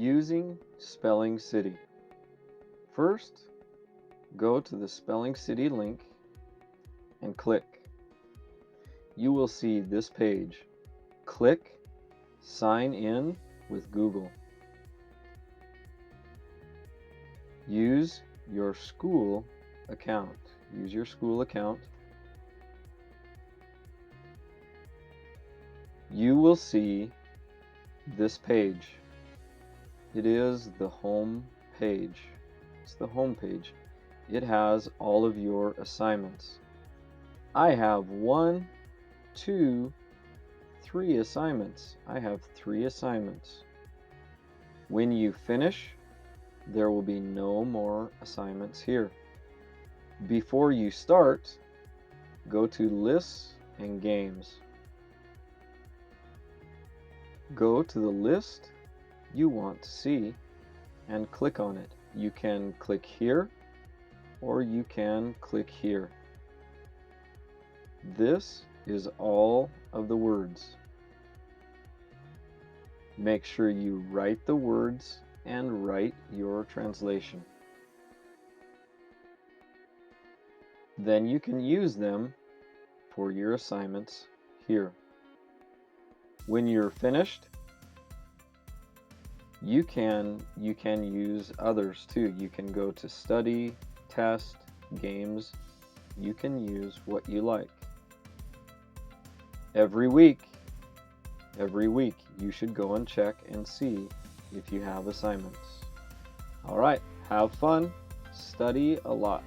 Using Spelling City. First, go to the Spelling City link and click. You will see this page. Click Sign in with Google. Use your school account. Use your school account. You will see this page. It is the home page. It's the home page. It has all of your assignments. I have 1, 2, 3 assignments. I have 3 assignments. When you finish, there will be no more assignments here. Before you start, go to Lists and Games. Go to the list you want to see and click on it. You can click here or you can click here. This is all of the words. Make sure you write the words and write your translation. Then you can use them for your assignments here. When you're finished, you can use others too. You can go to Study, Test, Games. You can use what you like. Every week, you should go and check and see if you have assignments. All right, have fun, study a lot.